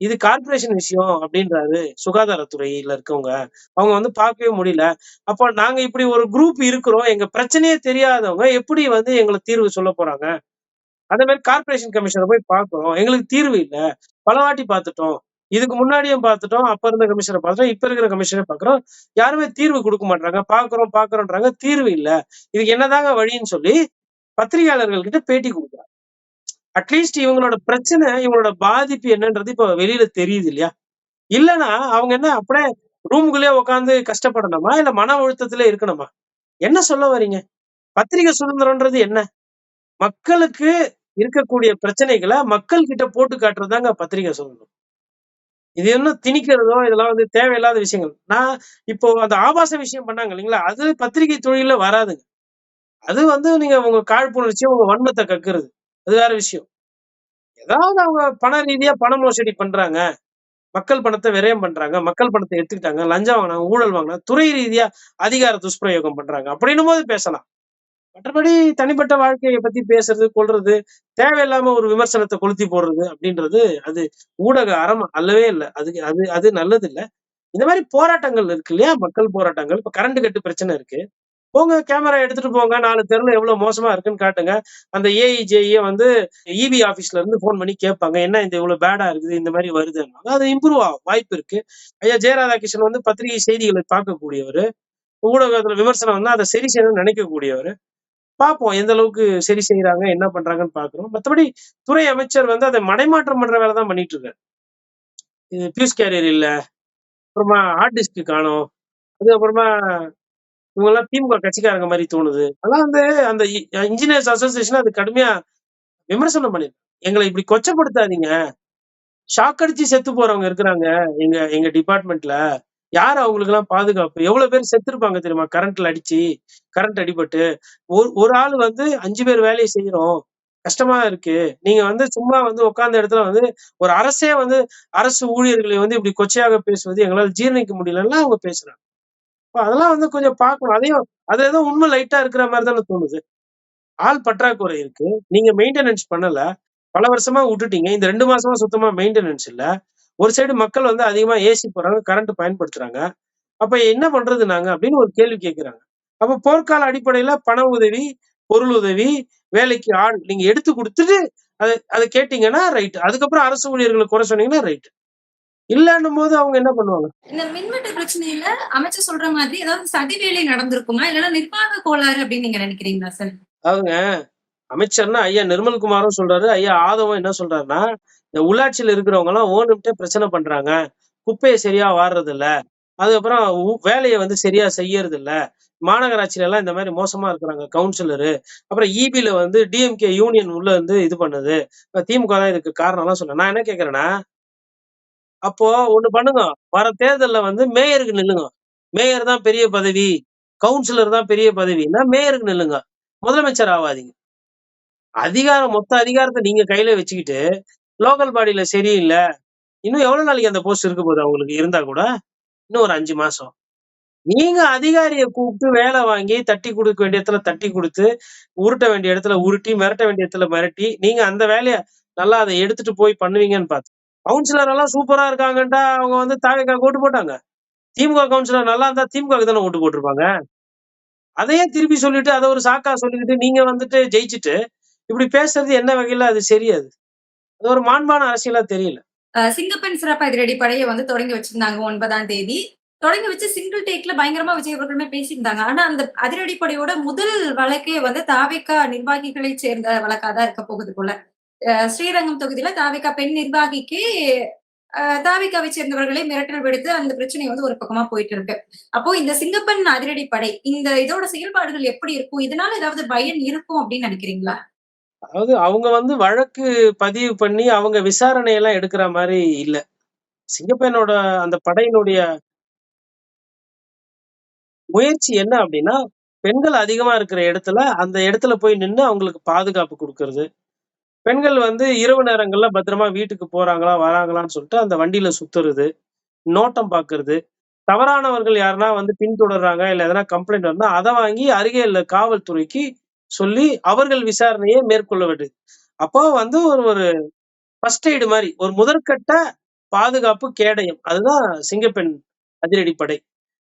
இது கார்ப்பரேஷன் விஷயம் அப்படின்றாரு. சுகாதாரத்துறையில இருக்கவங்க. அவங்க வந்து பார்க்கவே முடியல. அப்ப நாங்க இப்படி ஒரு குரூப் இருக்கிறோம். எங்க பிரச்சனையே தெரியாதவங்க எப்படி வந்து எங்கள தீர்வு சொல்லப் போறாங்க? அதே மாரி கார்ப்பரேஷன் கமிஷன போய் பார்க்கிறோம். எங்களுக்கு தீர்வு இல்ல. பலவாட்டி பார்த்துட்டோம். இதுக்கு முன்னாடியும் பார்த்துட்டோம். அப்ப இருந்த கமிஷன பார்த்துட்டோம். இப்ப இருக்கிற கமிஷன பார்க்கிறோம். யாருமே தீர்வு குடுக்க மாட்றாங்க. பார்க்கிறோம், பார்க்கிறோம்ன்றாங்க. தீர்வு இல்ல. இதுக்கு என்னதாங்க வழின்னு சொல்லி பத்திரிகையாளர்கள் கிட்ட பேட்டி குடுக்குறாங்க. அட்லீஸ்ட் இவங்களோட பிரச்சனை, இவங்களோட பாதிப்பு என்னன்றது இப்ப வெளியில தெரியுது இல்லையா? இல்லன்னா அவங்க என்ன அப்படியே ரூம்குள்ளேயே உட்கார்ந்து கஷ்டப்படணுமா? இல்ல மன அழுத்தத்திலே இருக்கணுமா? என்ன சொல்ல வர்றீங்க? பத்திரிகை சுதந்திரம்ன்றது என்ன? மக்களுக்கு இருக்கக்கூடிய பிரச்சனைகள மக்கள் கிட்ட போட்டு காட்டுறதுதாங்க பத்திரிகை சுதந்திரம். இது என்ன திணிக்கிறதோ, இதெல்லாம் வந்து தேவையில்லாத விஷயங்கள். நான் இப்போ அந்த ஆபாச விஷயம் பண்ணாங்க இல்லைங்களா? அது பத்திரிகை தொழில்ல வராதுங்க. அது வந்து நீங்க உங்க காழ்ப்புணர்ச்சிய, உங்க வன்மத்த கக்குறது. அது வேற விஷயம். ஏதாவது அவங்க பண ரீதியா பண மோசடி பண்றாங்க. மக்கள் பணத்த விரயம் பண்றாங்க. மக்கள் பணத்த எடுத்துக்கிட்டாங்க. லஞ்சம் வாங்குனாங்க, ஊழல் வாங்குனாங்க. துறை ரீதியா அதிகார துஷ்பிரயோகம் பண்றாங்க. அப்படின்னும்போது பேசலாம். மற்றபடி தனிப்பட்ட வாழ்க்கைய பத்தி பேசுறது, கொல்றது, தேவையில்லாம ஒரு விமர்சனத்த கொளுத்தி போடுறது அப்படின்றது, அது ஊடக அறம் அல்லவே இல்ல. அதுக்கு அது அது நல்லது இல்ல. இந்த மாரி போராட்டங்கள் இருக்கு இல்லையா? மக்கள் போராட்டங்கள். இப்ப கரண்ட் கட்டு பிரச்சனை இருக்கு. போங்க கேமரா எடுத்துட்டு போங்க. 4 தெருல எவ்வளவு மோசமா இருக்குன்னு காட்டுங்க. அந்த ஏஇ, ஜேஇய வந்து ஈபி ஆபீஸ்ல இருந்து ஃபோன் பண்ணி கேட்பாங்க. என்ன இது இவ்வளவு பேடா இருக்குது? இந்த மாரி வருதுன்னுவாங்க. அது இம்ப்ரூவ் ஆகும். வாய்ப்பு இருக்கு. ஐயா ஜெயராதாகிருஷ்ணன் வந்து பத்திரிகை செய்திகளை பார்க்கக்கூடியவரு. ஊடகத்துல விமர்சனம் வந்தா அத சரி செய்யணும்னு நினைக்கக்கூடியவரு. பார்ப்போம் எந்த அளவுக்கு சரி செய்றாங்க, என்ன பண்றாங்கன்னு பார்க்கிறோம். மத்தபடி துறை அமைச்சர் வந்து அத மடைமாற்றம் பண்ற வேலை தான் பண்ணிட்டு இருக்காரு. பியூஸ் கேரியர் இல்ல, அப்புறமா ஹார்ட் டிஸ்க் காணோம். அதுக்கப்புறமா இவங்கெல்லாம் திமுக கட்சிக்காரங்க மாரி தோணுது. அதெல்லாம் வந்து அந்த இன்ஜினியர்ஸ் அசோசியேஷன் அது கடுமையா விமர்சனம் பண்ணிருக்கு. எங்கள இப்படி கொச்சப்படுத்தாதீங்க. ஷாக் அடிச்சு செத்து போறவங்க இருக்கிறாங்க எங்க எங்க டிபார்ட்மெண்ட்ல. யார் அவங்களுக்கெல்லாம் பாதுகாப்பு? எவ்வளவு பேர் செத்துருப்பாங்க தெரியுமா? கரண்ட்ல அடிச்சு, கரண்ட் அடிபட்டு. ஒரு ஒரு ஆள் வந்து 5 பேர் வேலைய செய்றோம். கஷ்டமா இருக்கு. நீங்க வந்து சும்மா வந்து உட்கார்ந்த இடத்துல வந்து ஒரு அரசே வந்து அரசு ஊழியர்களை வந்து இப்படி கொச்சையாக பேசுவது எங்களால ஜீரணிக்க முடியலன்னுலாம் அவங்க பேசுறாங்க. அப்ப அதெல்லாம் வந்து கொஞ்சம் பார்க்கணும். அதையும் அது ஏதோ உண்மை லைட்டா இருக்கிற மாரி தானே தோணுது. ஆள் பற்றாக்குறை இருக்கு. நீங்க மெயின்டனன்ஸ் பண்ணல. பல வருஷமா வுட்டுட்டீங்க. இந்த 2 மாசமா சுத்தமா மெயின்டனன்ஸ் இல்ல. ஒரு சைடு மக்கள் வந்து அதிகமா ஏசி போடுறாங்க, கரண்ட் பயன்படுத்துறாங்க. அப்ப என்ன பண்றது நாங்க? அப்படின்னு ஒரு கேள்வி கேட்கிறாங்க. அப்ப போர்க்கால அடிப்படையில பண உதவி, பொருள் உதவி, வேலைக்கு ஆள் நீங்க எடுத்து குடுத்துட்டு அத அத கேட்டீங்கன்னா ரைட். அதுக்கப்புறம் அரசு ஊழியர்கள குறை சொன்னீங்கன்னா ரைட். இல்லன்னும்போது அவங்க என்ன பண்ணுவாங்க? இந்த மின்வெட்டு பிரச்சனையில அமைச்சர் சொல்ற மாதிரி ஏதாவது சதி வேலை நடந்திருக்குமா? இல்லன்னா நிர்வாக கோளாறு அப்படின்னு நீங்க நினைக்கிறீங்களா சார்? அவங்க அமைச்சர்னா ஐயா நிர்மல்குமாரும் சொல்றாரு. ஐயா ஆதவும் என்ன சொல்றாருன்னா, இந்த உள்ளாட்சியில இருக்கிறவங்கலாம் ஓணும்ட்டே பிரச்சனை பண்றாங்க. குப்பைய சரியா வார்றதில்ல. அதுக்கப்புறம் வேலைய வந்து சரியா செய்யறதில்ல. மாநகராட்சியில எல்லாம் இந்த மாரி மோசமா இருக்கிறாங்க கவுன்சிலரு. அப்புறம் ஈபில வந்து டிஎம்கே யூனியன் உள்ள வந்து இது பண்ணுது. திமுக தான் இதுக்கு காரணம்லாம் சொன்னேன். நான் என்ன கேட்கிறேன்னா, அப்போ ஒண்ணு பண்ணுங்க. வர தேர்தல்ல வந்து மேயருக்கு நில்லுங்க. மேயர் தான் பெரிய பதவி. கவுன்சிலர் தான் பெரிய பதவின்னா மேயருக்கு நில்லுங்க. முதலமைச்சர் ஆவாதீங்க. மொத்த அதிகாரத்த நீங்க கையில வச்சுக்கிட்டு, லோக்கல் பாடியில சரியில்ல. இன்னும் எவ்வளவு நாளைக்கு அந்த போஸ்ட் இருக்க போகுது அவங்களுக்கு இருந்தா கூட? இன்னும் ஒரு 5 மாசம். நீங்க அதிகாரிய கூப்பிட்டு வேலை வாங்கி, தட்டி குடுக்க வேண்டிய இடத்துல தட்டி குடுத்து, உருட்ட வேண்டிய இடத்துல உருட்டி, மிரட்ட வேண்டிய இடத்துல மிரட்டி, நீங்க அந்த வேலைய நல்லா அத எடுத்துட்டு போய் பண்ணுவீங்கன்னு பார்த்தேன். கவுன்சிலர் எல்லாம் சூப்பரா இருக்காங்கன்ட்டா, அவங்க வந்து தாவேக்காக்கு ஓட்டு போட்டாங்க. திமுக கவுன்சிலர் நல்லா இருந்தா திமுகவுக்கு தானே ஓட்டு போட்டிருப்பாங்க. அதையே திருப்பி சொல்லிட்டு, அத ஒரு சாக்கா சொல்லிக்கிட்டு, நீங்க வந்துட்டு ஜெயிச்சுட்டு, இப்படி பேசுறது என்ன வகையில அது சரியாது? அது ஒரு மாண்பான அரசியலா தெரியல. சிங்கப்பெண் சிறப்பு அதிரடி படையை வந்து தொடங்கி வச்சிருந்தாங்க 9ஆம் தேதி. தொடங்கி வச்சு சிங்கிள் டேக்ல பயங்கரமா விஜய் அவர்களுமே பேசியிருந்தாங்க. ஆனா அந்த அதிரடி படையோட முதல் வழக்கே வந்து தாவேக்கா நிர்வாகிகளை சேர்ந்த வழக்கா தான் இருக்க போகுது போல. ஸ்ரீரங்கம் தொகுதியில தாவேக்கா பெண் நிர்வாகிக்கு தாவேக்காவை சேர்ந்தவர்களே மிரட்டல் விடுத்து அந்த பிரச்சனை வந்து ஒரு பக்கமா போயிட்டு இருக்கு. அப்போ இந்த சிங்கப்பெண் அதிரடி படை இந்த இதோட செயல்பாடுகள் எப்படி இருக்கும்? இதனால ஏதாவது பயன் இருக்கும் அப்படின்னு நினைக்கிறீங்களா? அதாவது அவங்க வந்து வழக்கு பதிவு பண்ணி, அவங்க விசாரணை எல்லாம் எடுக்கிற மாரி இல்ல. சிங்கப்பெண்ணோட அந்த படையினுடைய முயற்சி என்ன அப்டின்னா, பெண்கள் அதிகமா இருக்கிற இடத்துல, அந்த இடத்துல போய் நின்னு அவங்களுக்கு பாதுகாப்பு குடுக்கறது. பெண்கள் வந்து இரவு நேரங்கள்ல பத்திரமா வீட்டுக்கு போறாங்களா, வராங்களான்னு சொல்லிட்டு அந்த வண்டியில சுத்துறது, நோட்டம் பார்க்கறது. தவறானவர்கள் யாருன்னா வந்து பின்தொடர்றாங்க, இல்ல எதனா கம்ப்ளைண்ட் வந்தா, அத வாங்கி அருகே உள்ள காவல்துறைக்கு சொல்லி, அவர்கள் விசாரணையை மேற்கொள்ள வேண்டியது. அப்போ வந்து ஒரு ஒரு ஃபர்ஸ்ட் எய்ட் மாரி, ஒரு முதற்கட்ட பாதுகாப்பு கேடயம். அதுதான் சிங்கப்பெண் அதிரடிப்படை.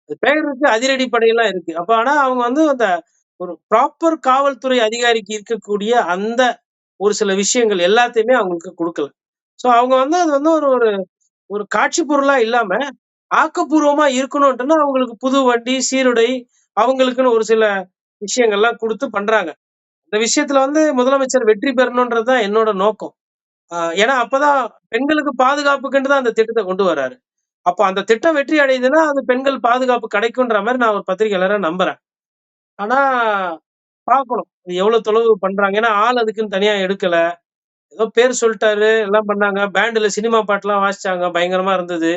அது பேர் இருக்கு, அதிரடிப்படைலாம் இருக்கு. அப்ப ஆனா அவங்க வந்து அந்த ஒரு ப்ராப்பர் காவல்துறை அதிகாரிக்கு இருக்கக்கூடிய அந்த ஒரு சில விஷயங்கள் எல்லாத்தையுமே அவங்களுக்கு குடுக்கல. சோ அவங்க வந்து அது வந்து ஒரு ஒரு ஒரு காட்சி பொருளா இல்லாம, ஆக்கப்பூர்வமா இருக்கணுன்ட்டுன்னு அவங்களுக்கு புது வண்டி, சீருடை, அவங்களுக்குன்னு ஒரு சில விஷயங்கள்லாம் குடுத்து பண்றாங்க. இந்த விஷயத்துல வந்து முதலமைச்சர் வெற்றி பெறணுன்றது தான் என்னோட நோக்கம். ஏன்னா அப்பதான் பெண்களுக்கு பாதுகாப்புக்குன்ட்டு தான் அந்த திட்டத்த கொண்டு வராரு. அப்ப அந்த திட்டம் வெற்றி அடையுதுன்னா, அது பெண்கள் பாதுகாப்பு கிடைக்குன்ற மாரி நான் ஒரு பத்திரிகையாளரா நம்புறேன். ஆனா பார்க்கணும். இது எவ்வளவு தொலைவு பண்றாங்க. ஏன்னா ஆள் அதுக்குன்னு தனியா எடுக்கல. ஏதோ பேர் சொல்ட்டாரு, எல்லாம் பண்ணாங்க. பேண்டுல சினிமா பாட்டுலாம் வாசிச்சாங்க. பயங்கரமா இருந்தது.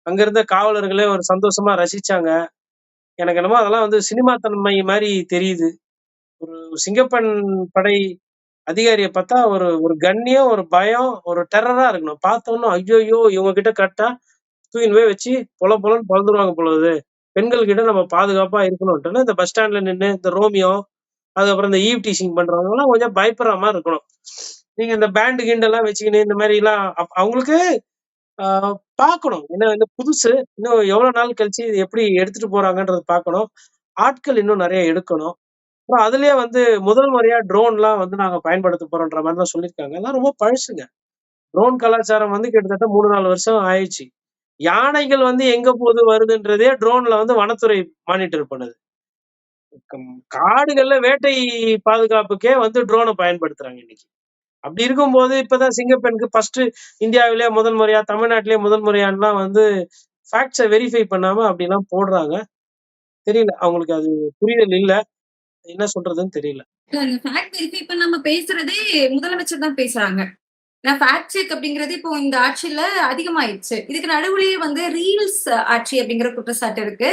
அங்க இருந்த காவலர்களே ஒரு சந்தோஷமா ரசிச்சாங்க. எனக்கு என்னமோ அதெல்லாம் வந்து சினிமா தன்மை மாரி தெரியுது. ஒரு சிங்கப்பெண் படை அதிகாரிய பார்த்தா ஒரு ஒரு கண்ணியம், ஒரு பயம், ஒரு டெரரா இருக்கணும். பார்த்தோன்ன ஐய்யய்யோ! இவங்க கிட்ட கட்டா தூக்கின்னு போய் வச்சு பொலன்னு பொளந்துருவாங்க போலது. பெண்கள் கிட்ட நம்ம பாதுகாப்பா இருக்கணுன்ட்டுன்னு இந்த பஸ் ஸ்டாண்ட்ல நின்னு இந்த ரோமியோ, அதுக்கப்புறம் இந்த ஈவ் டீசிங் பண்றவங்கலாம் கொஞ்சம் பயப்படுற மாரி இருக்கணும். நீங்க இந்த பேண்ட் கீண்டெல்லாம் வச்சுக்கின்னு இந்த மாரிலாம் அவங்களுக்கு ஆ பார்க்கணும். ஏன்னா வந்து புதுசு. இன்னும் எவ்வளோ நாள் கழிச்சு இது எப்படி எடுத்துட்டு போறாங்கன்றத பார்க்கணும். ஆட்கள் இன்னும் நெறைய எடுக்கணும். அப்புறம் அதிலேயே வந்து முதல் முறையா ட்ரோன்லாம் வந்து நாங்க பயன்படுத்த போறோம்ன்ற மாரிலாம் சொல்லியிருக்காங்க. அதெல்லாம் ரொம்ப பழசுங்க. ட்ரோன் கலாச்சாரம் வந்து கிட்டத்தட்ட 3, 4 வருஷம் ஆயிருச்சு. யானைகள் வந்து எங்க போது வருதுன்றதே ட்ரோன்ல வந்து வனத்துறை மானிட்டர் பண்ணுது. காடுகள்ல வேட்டை பாதுகாப்புக்கே வந்து ட்ரோன பயன்படுத்துறாங்க இன்னைக்கு. அப்படி இருக்கும்போது இப்பதான் சிங்கப்பெண்ணுக்கு ஃபர்ஸ்ட் இந்தியாவிலேயே முதல் முறையா, தமிழ்நாட்டிலேயே முதல் முறையான்லாம் வந்து ஃபேக்ட்ஸ வெரிஃபை பண்ணாம அப்படிலாம் போடுறாங்க. தெரியல. அவங்களுக்கு அது புரிதல் இல்ல. என்ன சொல்றதுன்னு தெரியல. இல்ல இந்த ஃபேக்ட் வெரிஃபை பண்ணாம பேசுறதே முதலமைச்சர் தான் பேசுறாங்க. ஏன்னா ஃபேக்ட் செக் அப்படிங்கிறது இப்போ இந்த ஆட்சியில அதிகமாயிடுச்சு. இதுக்கு நடுவுலயே வந்து ரீல்ஸ் ஆட்சி அப்படிங்கிற குற்றச்சாட்டு இருக்கு.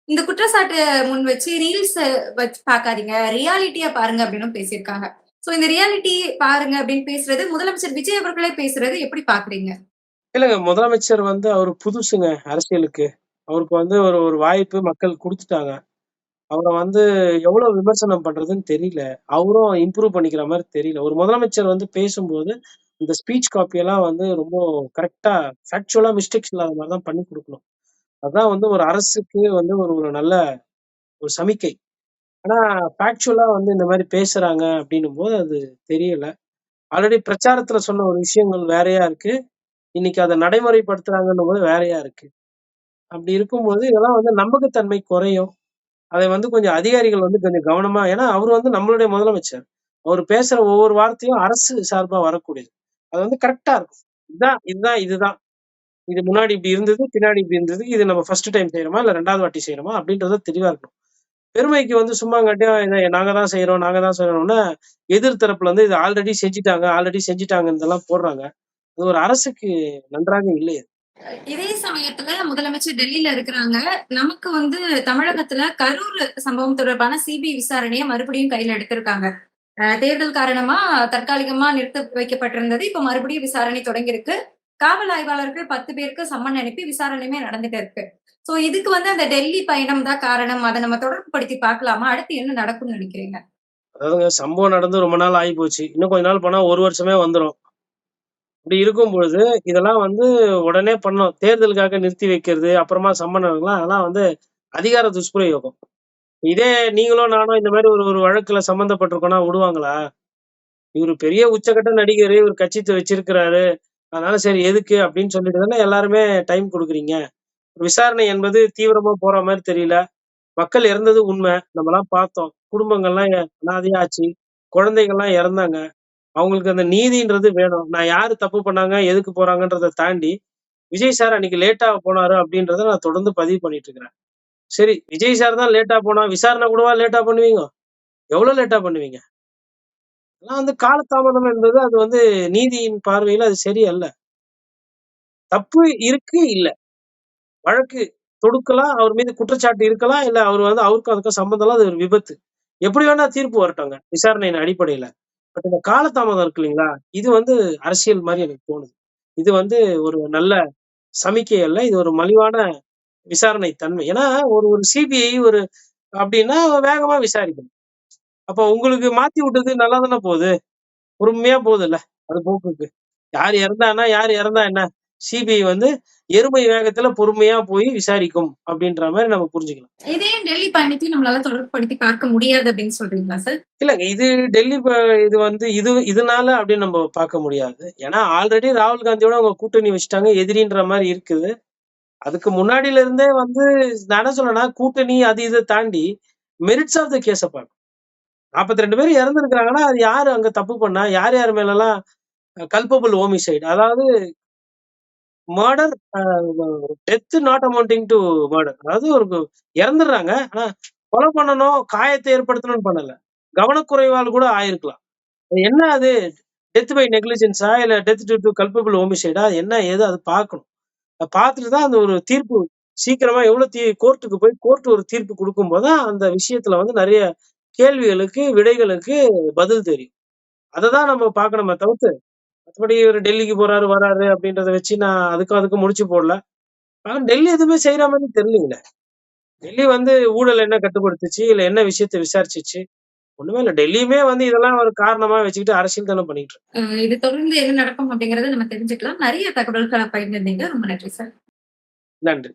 இந்த குற்றச்சாட்டு முன் வச்சு ரீல்ஸ் வச்சு பார்க்காதீங்க, ரியாலிட்டியா பாருங்க அப்படின்னு பேசியிருக்காங்க. சோ இந்த ரியாலிட்டி பாருங்க அப்படின்னு பேசுறது முதலமைச்சர் விஜய் அவர்களே பேசுறது எப்படி பாக்குறீங்க? இல்லங்க முதலமைச்சர் வந்து அவரு புதுசுங்க அரசியலுக்கு. அவருக்கு வந்து ஒரு ஒரு வாய்ப்பு மக்கள் குடுத்துட்டாங்க. அவர வந்து எவ்வளவு விமர்சனம் பண்றதுன்னு தெரியல. அவரும் இம்ப்ரூவ் பண்ணிக்கிற மாரி தெரியல. ஒரு முதலமைச்சர் வந்து பேசும்போது, இந்த ஸ்பீச் காப்பி எல்லாம் வந்து ரொம்ப கரெக்ட்டா ஃபேக்சுவலா மிஸ்டேக்ஸ் இல்லாத மாரி தான் பண்ணி குடுக்கணும். அதான் வந்து ஒரு அரசுக்கு வந்து ஒரு ஒரு நல்ல ஒரு சமிக்கை. ஆனா ஃபேக்சுவலா வந்து இந்த மாரி பேசுறாங்க அப்படின்னும்போது அது தெரியல. ஆல்ரெடி பிரச்சாரத்துல சொன்ன ஒரு விஷயங்கள் வேறையா இருக்கு. இன்னைக்கு அத நடைமுறைப்படுத்துறாங்கன்னும்போது வேறையா இருக்கு. அப்படி இருக்கும்போது இதெல்லாம் வந்து நம்பகத்தன்மை குறையும். அதை வந்து கொஞ்சம் அதிகாரிகள் வந்து கொஞ்சம் கவனமா ஏன்னா அவரு வந்து நம்மளுடைய முதலமைச்சர். அவரு பேசுற ஒவ்வொரு வார்த்தையும் அரசு சார்பா வரக்கூடியது. அது வந்து கரெக்ட்டா இருக்கும். இதுதான். இது முன்னாடி இப்படி இருந்தது, பின்னாடி இப்படி இருந்தது. இது நம்ம ஃபர்ஸ்ட் டைம் செய்றோமா? இல்ல 2வது வாட்டி செய்றோமா? அப்படின்றத தெளிவா இருக்கணும். பெருமைக்கு வந்து சும்மாங்காட்டியும் இத நாங்க தான் செய்றோம்னா, எதிர் தரப்புல வந்து இத ஆல்ரெடி செஞ்சுட்டாங்கன்னு இதெல்லாம் போடுறாங்க. அது ஒரு அரசுக்கு நன்றாக இல்லை அது. இதே சமயத்துல முதலமைச்சர் டெல்லியில இருக்கிறாங்க. நமக்கு வந்து தமிழகத்துல கரூர் சம்பவம் தொடர்பான சிபிஐ விசாரணைய மறுபடியும் கையில எடுத்திருக்காங்க. தேர்தல் காரணமா தற்காலிகமா நிறுத்த வைக்கப்பட்டிருந்தது. இப்ப மறுபடியும் விசாரணை தொடங்கியிருக்கு. காவல் ஆய்வாளர்கள் 10 பேருக்கு சம்மன் அனுப்பி விசாரணையுமே நடந்துட்டு இருக்கு. சோ இதுக்கு வந்து அந்த டெல்லி பயணம் தான் காரணம். அத நம்ம தொடர்பு படுத்தி பார்க்கலாமா? அடுத்து என்ன நடக்கும்னு நினைக்கிறீங்க? அதாவதுங்க சம்பவம் நடந்து ரொம்ப நாள் ஆயிப்போச்சு. இன்னும் கொஞ்ச நாள் போனா 1 வருஷமே வந்துரும். அப்படி இருக்கும் பொழுது, இதெல்லாம் வந்து உடனே பண்ணணும். தேர்தலுக்காக நிறுத்தி வைக்கிறது, அப்புறமா சம்மன் அதெல்லாம் வந்து அதிகார துஷ்பிரயோகம். இதே நீங்களும் நானும் இந்த மாரி ஒரு ஒரு வழக்குல சம்மந்தப்பட்டிருக்கோம்னா விடுவாங்களா? இவரு பெரிய உச்சகட்ட நடிகரு, இவரு கட்சி வச்சிருக்கிறாரு. அதனால சரி எதுக்கு அப்படின்னு சொல்லிட்டு தானே எல்லாருமே டைம் குடுக்குறீங்க. விசாரணை என்பது தீவிரமா போற மாரி தெரியல. மக்கள் இறந்தது உண்மை. நம்மலாம் பார்த்தோம். குடும்பங்கள்லாம் அனாதையாச்சு. குழந்தைகள்லாம் இறந்தாங்க. அவங்களுக்கு அந்த நீதின்றது வேணும். நான் யாரு தப்பு பண்ணாங்க, எதுக்கு போறாங்கன்றத தாண்டி, விஜய் சார் அன்னைக்கு லேட்டா போனாரு அப்படின்றத நான் தொடர்ந்து பதிவு பண்ணிட்டு இருக்கிறேன். சரி, விஜய் சார் தான் லேட்டா போனா, விசாரணை கூடவா லேட்டா பண்ணுவீங்க? எவ்வளவு லேட்டா பண்ணுவீங்க? அதெல்லாம் வந்து காலதாமதம் என்பது அது வந்து நீதியின் பார்வையில அது சரியல்ல. தப்பு இருக்கு, இல்ல. வழக்கு தொடுக்கலாம், அவர் மீது குற்றச்சாட்டு இருக்கலாம், இல்ல அவர் வந்து அவருக்கும் அதுக்கும் சம்மந்தம் இல்ல. அது ஒரு விபத்து. எப்படி வேணா தீர்ப்பு வரட்டுங்க, விசாரணையின் அடிப்படையில. பட் இந்த காலதாமதம் இருக்கு இல்லைங்களா? இது வந்து அரசியல் மாரி எனக்கு தோணுது. இது வந்து ஒரு நல்ல சமிக்கை அல்ல. இது ஒரு மலிவான விசாரணை தன்மை. ஏன்னா ஒரு ஒரு சிபிஐ ஒரு அப்படின்னா வேகமா விசாரிக்கணும். அப்ப உங்களுக்கு மாத்தி விட்டது நல்லா தானே போகுது. பொறுமையா போகுதுல்ல. அது போக்குக்கு. யார் இறந்தா என்ன? சிபிஐ வந்து எருமை வேகத்துல பொறுமையா போய் விசாரிக்கும் அப்படின்ற மாரி நம்ம புரிஞ்சுக்கலாம். இதே டெல்லி பயணத்தையும் நம்மளால தொடர்பு படுத்தி பார்க்க முடியாது அப்படின்னு சொல்றீங்களா சார்? இல்லங்க இது டெல்லி இது வந்து இதனால அப்படின்னு நம்ம பார்க்க முடியாது. ஏன்னா ஆல்ரெடி ராகுல் காந்தியோட அவங்க கூட்டணி வச்சுட்டாங்க. எதிரின்ற மாரி இருக்குது. அதுக்கு முன்னாடில இருந்தே வந்து நான் என்ன சொல்றேன்னா, கூட்டணி அது இத தாண்டி மெரிட்ஸ் ஆஃப் த கேஸ பார்க்கணும். 42 பேர் இறந்திருக்காங்கன்னா, அது யாரு அங்க தப்பு பண்ணா? யார் யார் மேலலாம் கல்பபிள் ஹோமிசைட் அதாவது murder death not amounting to murder. அதாவது ஒரு இறந்துடுறாங்க. ஆனா கொலை பண்ணணும், காயத்தை ஏற்படுத்தணும்னு பண்ணல. கவனக்குறைவால் கூட ஆயிருக்கலாம். அது என்ன அது டெத் பை நெக்லிஜென்ஸா இல்ல டெத் டியூ டூ கல்பபிள் ஹோமிசைடா என்ன ஏது அது பார்க்கணும். அத பார்த்துட்டு தான் அந்த ஒரு தீர்ப்பு சீக்கிரமா எவ்வளவு கோர்ட்டுக்கு போய் கோர்ட் ஒரு தீர்ப்பு குடுக்கும்போது தான் அந்த விஷயத்துல வந்து நெறைய கேள்விகளுக்கு, விடைகளுக்கு பதில் தெரியும். அததான் நம்ம பார்க்கணுமே தவிர்த்து, மத்தபடி இவரு டெல்லிக்கு போறாரு, வராரு அப்படின்றத வச்சு நான் அதுக்கும் முடிச்சு போடல. ஆனா டெல்லி எதுவுமே செய்ற மாரி தெரியலீங்களே. டெல்லி வந்து ஊழல் என்ன கட்டுப்படுத்துச்சு? இல்ல என்ன விஷயத்த விசாரிச்சுச்சு? ஒண்ணுமே இல்ல. டெல்லியுமே வந்து இதெல்லாம் ஒரு காரணமா வச்சுக்கிட்டு அரசியல் தானே பண்ணிட்டு இருக்கு. இது தொடர்ந்து என்ன நடக்கும் அப்படிங்கறத நம்ம தெரிஞ்சுக்கலாம். நிறைய தகவல்களை பகிர்ந்திருந்தீங்க. ரொம்ப நன்றி சார். நன்றி.